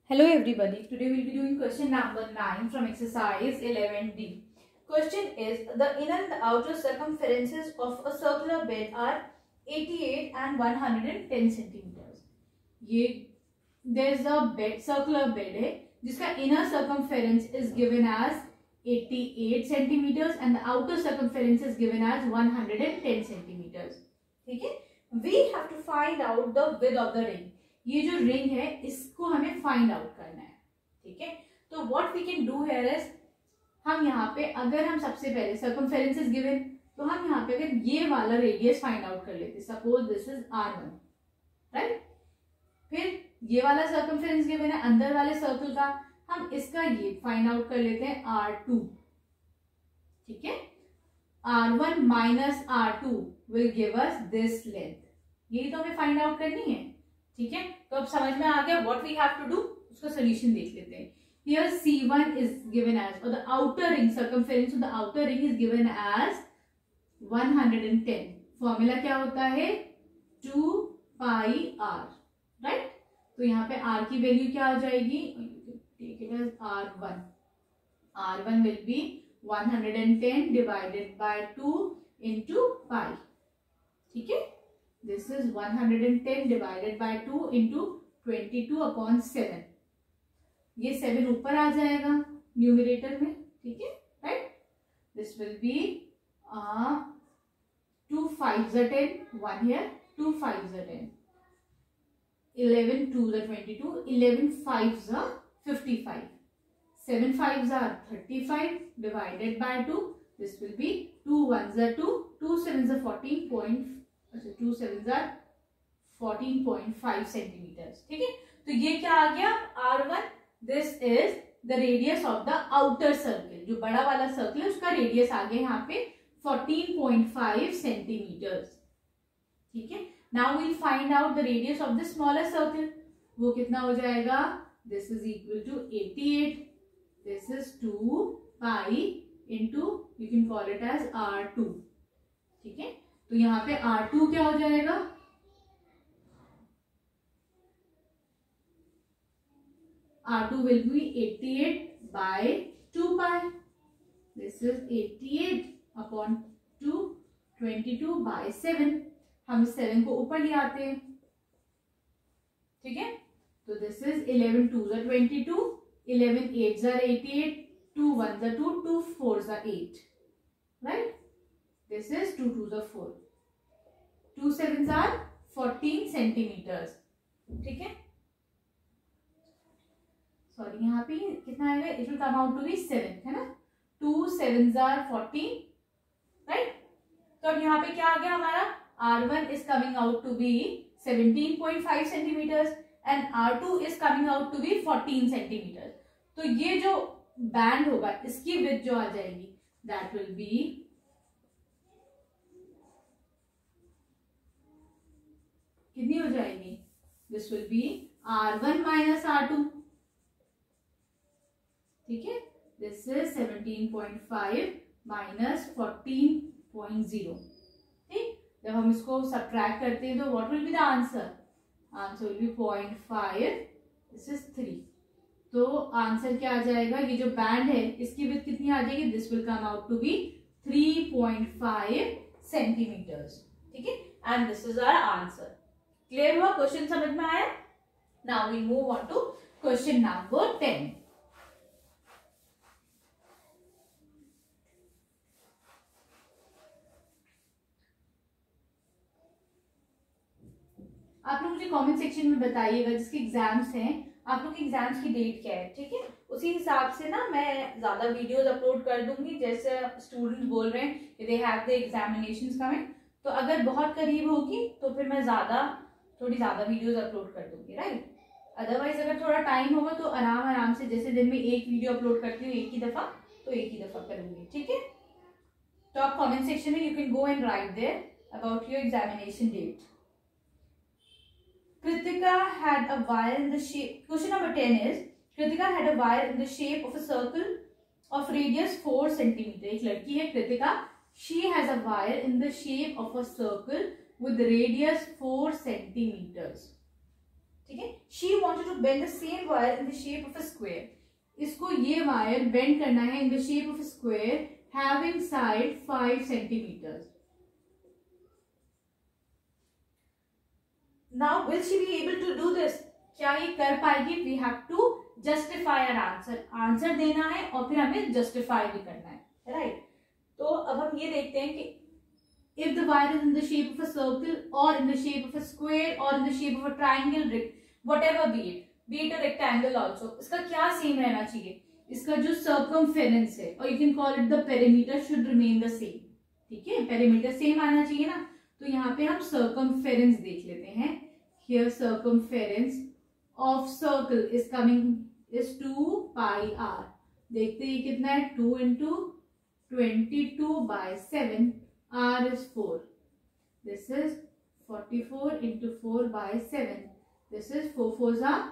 Hello everybody, today we will be doing question number 9 from exercise 11D. Question is, the inner and the outer circumferences of a circular bed are 88 and 110 centimeters. There's a bed, circular bed है जिसका inner circumference is given as 88 centimeters and the outer circumference is given as 110 centimeters. ठीक है? We have to find out the width of the ring. ये जो ring है इसको हमें find out करना है. ठीक है, तो what we can do here is, हम यहाँ पे अगर हम सबसे पहले सर्कमफेरेंस इज गिवन, तो हम यहाँ पे अगर ये वाला रेडियस फाइंड आउट कर लेते, suppose this is R1, right. फिर ये वाला सर्कमफेरेंस गिवन है अंदर वाले सर्कल का, हम इसका ये फाइंड आउट कर लेते हैं R2. ठीक है, R1 minus R2 will give us this length. यही तो हमें फाइंड आउट करनी है. ठीक है, तो अब समझ में आ गया what we have to do. उसका सॉल्यूशन देख लेते हैं. Here C1 is given as, और the outer ring circumference of the outer ring is given as 110. Formula क्या होता है, 2 पाई r, राइट. तो यहाँ पे r की वैल्यू क्या हो जाएगी, take it as R1. R1 will be 110 divided by 2 into pi. ठीक है, this is 110 divided by 2 into 22 upon 7. ये 7 ऊपर आ जाएगा न्यूमरेटर में. ठीक है, right. This will B 2 5s are 10, 1 here, 2 5s are 10, 11 2s are 22, 11 5s are 55, 7 5s are 35 divided by 2. This will be 2 1s are 2, 2 7s are 14. 2 7s are 14.5 centimeters. ठीक है, तो ये क्या आ गया R1. This is the radius of the outer circle. जो बड़ा वाला circle है उसका रेडियस आ गया यहाँ पे 14.5 सेंटीमीटर्स. ठीक है, now we'll find out the radius of the smaller circle. वो कितना हो जाएगा, this is equal to 88. This is 2 pi into, you can call it as R2. ठीक है, तो यहाँ पे R2 क्या हो जाएगा, R2 will be 88 by 2 pi. This is 88 upon 2, 22 by 7. हम 7 को ऊपर ले आते हैं. ठीक है, तो this is 11 2s are 22, 11 8s are 88, 2 1s are 2, 2 4s are 8, right. This is 2 2s are 4, 2 7s are 14 centimeters. ठीक है, सॉरी यहाँ पे कितना आएगा, it will come out to be 7, है ना. 2 7s are 14, राइट. तो अब यहाँ पे क्या आ गया हमारा, R1 is coming out to be 17.5 centimeters and R2 is coming out to be 14 centimeter. तो ये जो बैंड होगा इसकी विड्थ जो आ जाएगी, दैट विल बी कितनी हो जाएगी, this will B R1 minus R2. ठीक है, दिस इज 17.5 माइनस 14.0. ठीक, जब हम इसको सब्ट्रैक्ट करते हैं तो what will be the answer, answer will be 0.5, this is 3. तो आंसर क्या आ जाएगा, ये जो बैंड है इसकी विड्थ कितनी आ जाएगी, this will come out to be 3.5 centimeters. ठीक है, and this is our answer. Clear हुआ, क्वेश्चन समझ में आया. Now we move on to question number 10. आप लोग मुझे कमेंट सेक्शन में बताइएगा जिसके एग्जाम्स हैं, आप लोग के एग्जाम्स की डेट क्या है. ठीक है, उसी हिसाब से ना मैं ज्यादा वीडियोस अपलोड कर दूंगी. जैसे स्टूडेंट्स बोल रहे हैं they have the examinations coming, तो अगर बहुत करीब होगी तो फिर मैं थोड़ी ज्यादा वीडियोस अपलोड कर दूंगी, राइट. अदरवाइज अगर थोड़ा टाइम होगा तो आराम से, जैसे दिन में एक वीडियो अपलोड करती हूँ एक ही दफा, तो एक ही दफा करूंगी. ठीक है, तो आप कमेंट सेक्शन में you can go and write there about your examination date. Kritika had a wire in the shape, question number 10 is, Kritika had a wire in the shape of a circle of radius 4 centimeter. एक लड़की है Kritika, she has a wire in the shape of a circle with radius 4 centimeters. ठीक है। She wanted to bend the same wire in the shape of a square, इसको ये wire bend करना है in the shape of a square having side 5 centimeter. Now will she be able to do this, क्या ये कर पाएगी? We have to justify our answer, answer देना है और फिर हमें जस्टिफाई भी करना है, राइट। तो अब हम ये देखते हैं कि if the wire is in the shape of a circle or in the shape of a square or in the shape of a triangle, whatever be it a rectangle also, इसका क्या same रहना चाहिए? इसका जो circumference है, और you can call it the perimeter, should remain the same, ठीक है। perimeter सेम आना चाहिए ना, तो यहाँ पे हम circumference देख लेते हैं। here circumference of circle is coming is 2 pi r, देखते हैं कितना है, 2 into 22/7, r is 4, this is 44 into 4/7, this is 4 4s are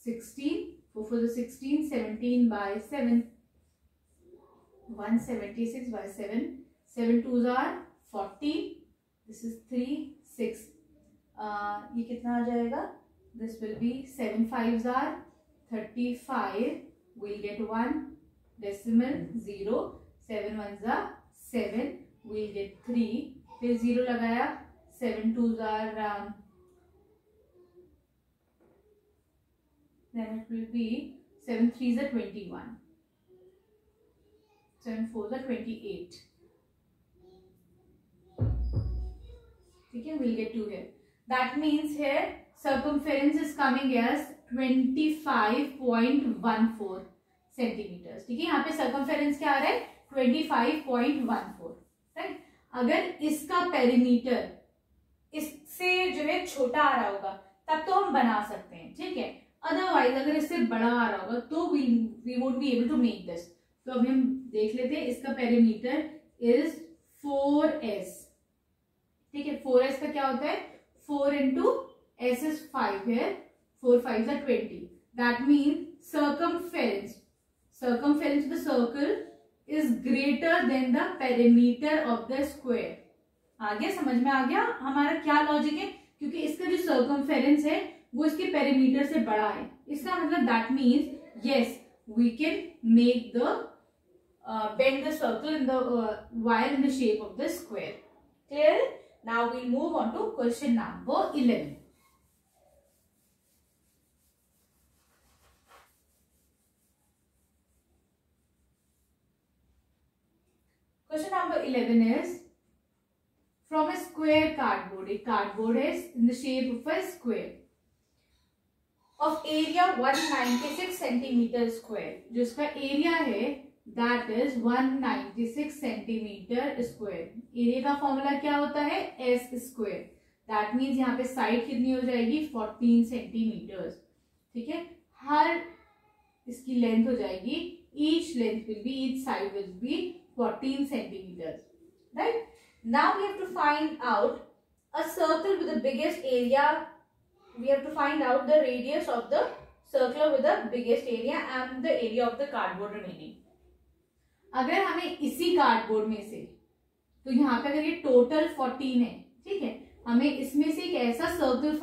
16, 4 4s are 16, 17/7, 176/7, 7 2s are 40, this is 3 6, ये कितना आ जाएगा? this will be 7 5s are 35, we'll get 1 decimal 0, 7 1s are 7, we'll get 3, फिर 0 लगाया, 7 2s are then it will be 7 3s are 21, 7 4s are 28, ठीक है। we'll get 2 here, that means here circumference is coming as 25.14 centimetre, ठीक है। यहाँ पे circumference क्या आ रहा है? 25.14, राइट। अगर इसका पेरीमीटर इससे जो है छोटा आ रहा होगा तब तो हम बना सकते हैं, ठीक है। अदरवाइज अगर इससे बड़ा आ रहा होगा तो we won't be able to make this. तो अभी हम देख लेते हैं, इसका पेरीमीटर इज 4s, ठीक है। 4s का क्या होता है? 4 into s is 5 here, 4 5s are 20, that means circumference of the circle is greater than the perimeter of the square। आ गया, समझ में आ गया हमारा क्या लॉजिक है? क्योंकि इसका जो सर्कमफेरेंस है वो इसके पेरीमीटर से बड़ा है, इसका मतलब that means yes we can make the bend the circle in the wire in the shape of the square. Clear? Now we'll move on to question number 11. Question number 11 is from a square cardboard. A cardboard is in the shape of a square of area 196 centimeter square. जिसका area है that is 196 centimetre square. Area का formula क्या होता है? s square. That means यहाँ पे side कितनी हो जाएगी? 14 सेंटीमीटर, ठीक है। हर इसकी लेंथ हो जाएगी, each length will be, each side will be 14 centimeters, right? Now we have to find out a circle with the biggest area. We have to find out the radius of the circle with the biggest area and the area of the cardboard remaining. अगर हमें इसी cardboard में से, तो यहाँ पे अगर ये टोटल 14 है, ठीक है, हमें इसमें से एक ऐसा सर्कल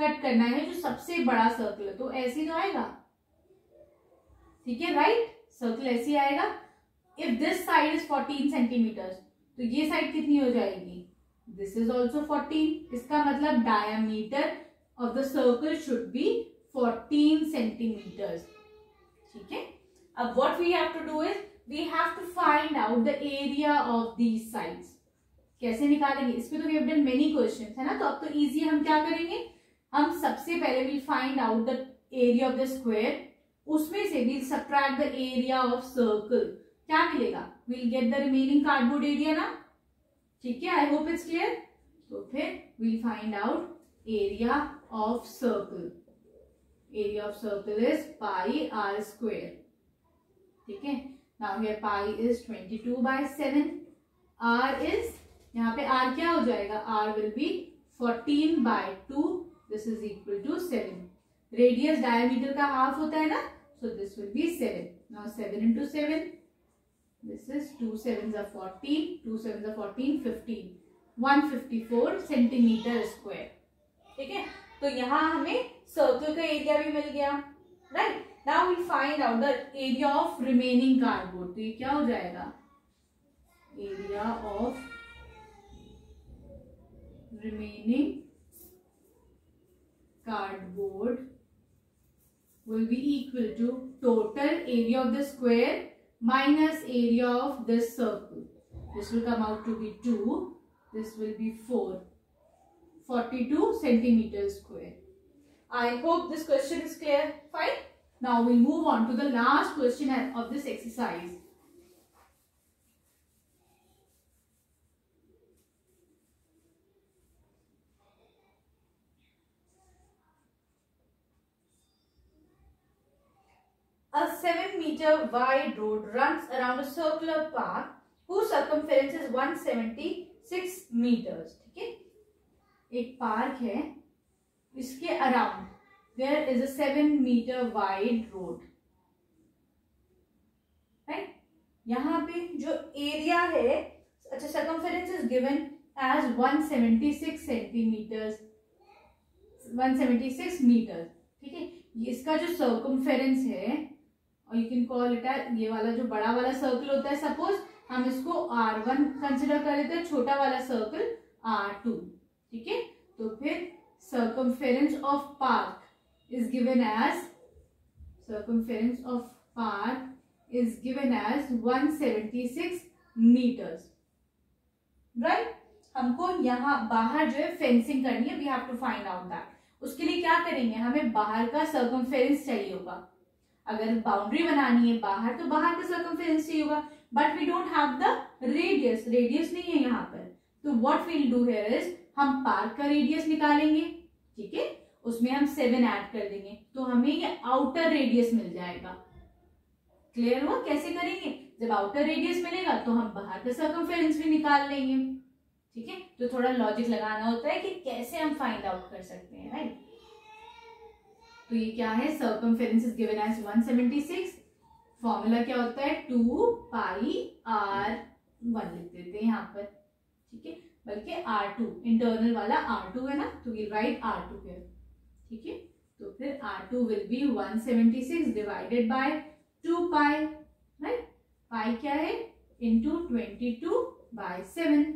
कट करना है जो सबसे बड़ा सर्कल है, तो ऐसे तो आएगा, ठीक है, राइट। सर्कल ऐसे आएगा। If this side is 14 centimeter, तो ये साइड कितनी हो जाएगी? This is also 14। इसका मतलब diameter of the circle should be 14 centimeter, ठीक है। अब what we have to do is we have to find out the area of these sides. कैसे निकालेंगे? इस पे तो we have done many questions, है ना। तो अब तो इजी, हम क्या करेंगे, हम सबसे पहले will find out the area of the square, उसमें से will subtract the area of circle. क्या मिलेगा? Will get the remaining cardboard area ना, ठीक है। I hope it's clear. तो फिर will find out area of circle. Area of circle is pi r square, ठीक है। Now here pi is 22/7, r is, यहाँ पे आर क्या हो जाएगा? R will be 14/2, this is equal to 7। Radius diameter का हाफ होता है ना, so this will be 7। Now 7 into 7, this is 2 7s are 14, 2 7s are 14, 15, 154 centimetre square, ठीक है। तो यहाँ हमें सर्कल का एरिया भी मिल गया, right. Now we find out the area of remaining cardboard. तो ये क्या हो जाएगा, area of remaining cardboard will be equal to total area of the square minus area of this circle. This will come out to be 2. This will be 4. 42 centimeters square. I hope this question is clear. Fine. Now we'll move on to the last question of this exercise. A 7-meter wide road runs around a circular park whose circumference is 176 meters. ठीक है, एक park है, इसके around there is a 7-meter wide road. Right, यहाँ पे जो area है, अच्छा, circumference is given as 176 centimeters, 176 meter. ठीक है, इसका जो सर्कमफेरेंस है, और you can call it as, ये वाला जो बड़ा वाला सर्कल होता है, सपोज हम इसको R1 कंसिडर कर लेते हैं, छोटा वाला सर्कल R2. ठीक है, तो फिर circumference of park is given as, circumference of park is given as 176 meters. Right, हमको यहाँ बाहर जो है फेंसिंग करनी है, we have to find out that. उसके लिए क्या करेंगे, हमें बाहर का सर्कमफेरेंस चाहिए होगा. अगर बाउंड्री बनानी है बाहर, तो बाहर का सर्कमफेरेंस चाहिए होगा, but we don't have the radius, radius नहीं है यहाँ पर. तो what we'll do here is, हम पार्क का रेडियस निकालेंगे. ठीक है, उसमें हम 7 ऐड कर देंगे, तो हमें ये आउटर रेडियस मिल जाएगा. क्लियर हुआ कैसे करेंगे, जब आउटर रेडियस मिलेगा तो हम बाहर का सर्कमफेरेंस भी निकाल लेंगे. ठीक है, तो थोड़ा लॉजिक लगाना होता है कि कैसे हम फाइंड आउट कर सकते हैं. राइट, तो ये क्या है, circumference is given as 176. Formula क्या होता है, 2 पाई R1 लिख देते हैं यहाँ पर. ठीक है, बल्कि R2, इंटरनल वाला R2 है ना, तो वी राइट R2 हियर. ठीक है, तो फिर R2 will be 176 divided by 2 pi. Right, pi क्या है, इनटू 22/7.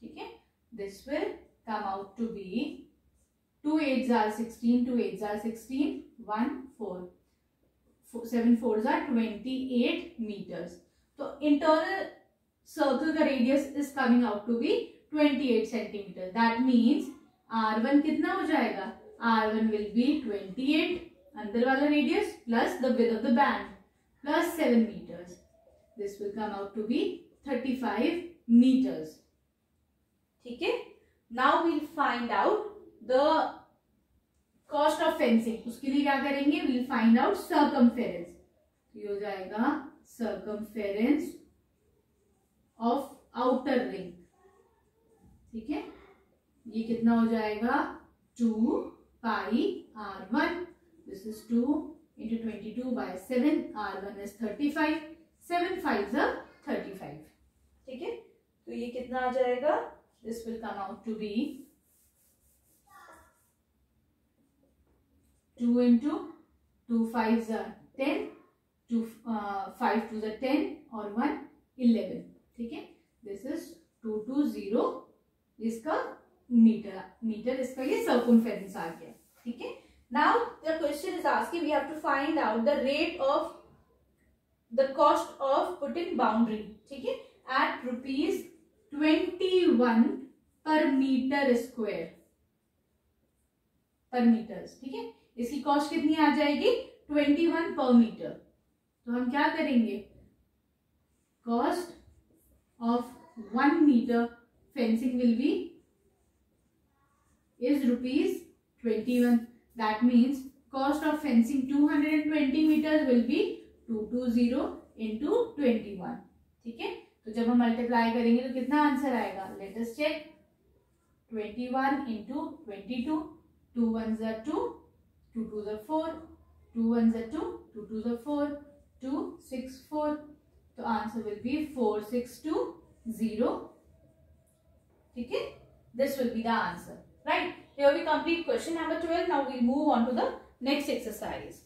ठीक है, this will come out to be 2 8s are 16, 2 8s are 16, 1 4, 7 4s are 28 meters. तो इंटरनल सर्कल का radius is coming out to be 28 centimeter. That means R1 कितना हो जाएगा, R1 will B 28 अंदर वाला radius plus the width of the band plus 7 meters. This will come out to be 35 meters. ठीक है, now we'll find out the cost of fencing. उसके लिए क्या करेंगे, वील फाइंड आउट सर्कमफेरेंस. ये हो जाएगा सर्कमफेरेंस ऑफ आउटर रिंग. ठीक है, ये कितना हो जाएगा, 2 पाई R1. This is 2 into 22/7. R1 is 35, 7 5s are 35. ठीक है, तो ये कितना आ जाएगा, this will come out to be 2 into 2 5s are 10, 2 5 2s are 10 और 1 11. ठीक है, दिस इज 220 इसका मीटर इसका ये सर्कमफेरेंस आ गया. ठीक है, now the question is asking, we have to find out the rate of the cost of putting boundary. ठीक है, एट ₹21 पर मीटर स्क्वायर, पर मीटर्स. ठीक है, इसकी कॉस्ट कितनी आ जाएगी, 21 पर मीटर. तो हम क्या करेंगे, cost of 1 meter fencing will be is ₹21. That means cost of fencing 220 meters will be 220 into 21. ठीक है, तो जब हम मल्टीप्लाई करेंगे तो कितना आंसर आएगा, let us check. 21 into 22, 2 1s are 2, 2 2s are 4, 2 1s are 2, 2 2s are 4, 2 6 4. तो आंसर विल बी 4620. ठीक है, this will be the answer. Right, Here we complete question number 12. Now we move on to the next exercise.